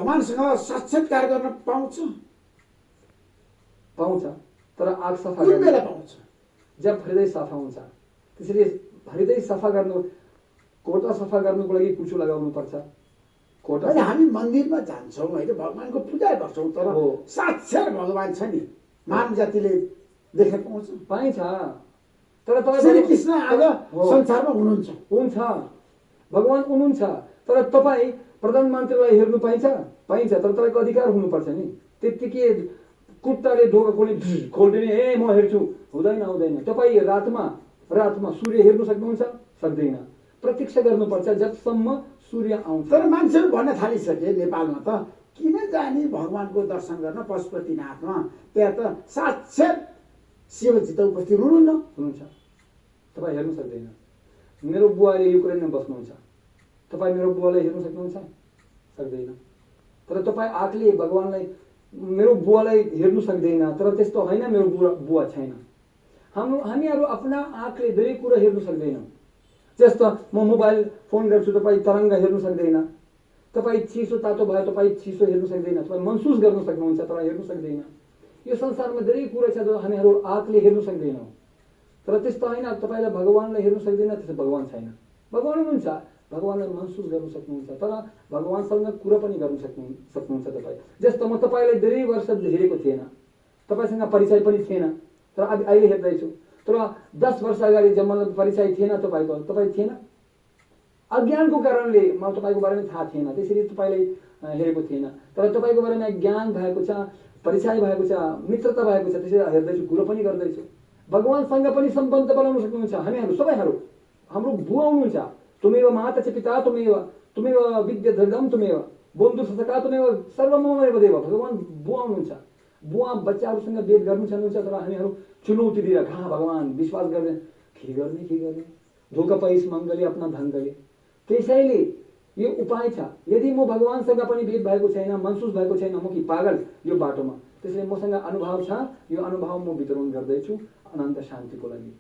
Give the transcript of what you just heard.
भगवानसँग साक्षात्कार गर्न पाउँछ? पाउँछ, तर आँख सफा कुन बेला गर्नु पाउँछ? जब हृदय सफा हुन्छ। त्यसैले हृदय सफा गर्नु, कोटा सफा गर्नुको लागि कुचो लगाउनु पर्छ। कोटा होइन, हामी मन्दिरमा जान्छौँ होइन, भगवानको पूजा गर्छौँ, तर हो। साक्षात भगवान छ नि, मानव जातिले देख्न पाउँछ। पाइन्छ, तर श्री कृष्ण आज हो। संसारमा हुनुहुन्छ। हुन्छ, भगवान हुनुहुन्छ, तर तपाईँ प्रधानमन्त्रीलाई हेर्नु पाइन्छ? पाइन्छ, तर तपाईँको अधिकार हुनुपर्छ नि। त्यत्तिकै कुट्टाले ढोका खोलिदिने ए म हेर्छु, हुँदैन हुँदैन। तपाईँ रातमा सूर्य हेर्नु सक्नुहुन्छ? सक्दैन। प्रतीक्षा गर्नुपर्छ जबसम्म सूर्य आउँछ। तर मान्छेहरू भन्न थालिसके नेपालमा त किन जाने भगवानको दर्शन गर्न पशुपतिनाथमा, त्यहाँ त साक्षात शिवजी त उपस्थित हुनुहुन्छ, तपाईँ हेर्नु सक्दैन। मेरो बुवाले युक्रेनमा बस्नुहुन्छ, तपाईँ मेरो बुवालाई हेर्नु सक्नुहुन्छ? सक्दैन। तर तपाईँ आँखले भगवानलाई, मेरो बुवालाई हेर्नु सक्दैन, तर त्यस्तो होइन मेरो बुवा छैन। हामीहरू आफ्ना आँखले धेरै कुरा हेर्नु सक्दैनौँ। जस्तो म मोबाइल फोन गर्छु, तपाईँ तरङ्ग हेर्नु सक्दैन। तपाईँ चिसो तातो भयो, तपाईँ चिसो हेर्नु सक्दैन। तपाईँ महसुस गर्न सक्नुहुन्छ, तर हेर्नु सक्दैन। यो संसारमा धेरै कुरा छ जो हामीहरू आँखले हेर्नु सक्दैनौँ। तर त्यस्तो होइन तपाईँलाई भगवानलाई हेर्नु सक्दैन, त्यसो भगवान छैन। भगवान हुनुहुन्छ, भगवानलाई महसुस गर्न सक्नुहुन्छ, तर भगवानसँग कुरा पनि गर्न सक्नुहुन्छ तपाईँ। जस्तो म तपाईँलाई धेरै वर्ष हेरेको थिएन, तपाईँसँग परिचय पनि थिएन, तर अहिले हेर्दैछु। तर 10 वर्ष अगाडि जब मलाई परिचय थिएन तपाईँको, तपाईँ थिएन, अज्ञानको कारणले मलाई तपाईँको बारेमा थाहा थिएन, त्यसरी तपाईँलाई हेरेको थिएन। तर तपाईँको बारेमा ज्ञान भएको छ, परिचय भएको छ, मित्रता भएको छ, त्यसरी हेर्दैछु, कुरो पनि गर्दैछु। भगवानसँग पनि सम्बन्ध बनाउन सक्नुहुन्छ हामीहरू सबैहरू। हाम्रो बुवा हुनुहुन्छ, तुमेव माता च पिता तुमेव विद्याधर्म तुमेव बन्धु सखा तुमेव सर्वममेव देव। भगवान बुवा हुनुहुन्छ। बुवा बच्चाहरूसँग भेद गर्नु चाहनुहुन्छ, तर हामीहरू चुनौती दिएर कहाँ भगवान विश्वास गर्ने, के गर्ने धोका पैस मङ्गले आफ्ना ढङ्गले। त्यसैले यो उपाय छ। यदि म भगवानसँग पनि भेद भएको छैन, महसुस भएको छैन, म कि पागल यो बाटोमा, त्यसैले मसँग अनुभव छ, यो अनुभव म वितरण गर्दैछु अनन्त शान्तिको लागि।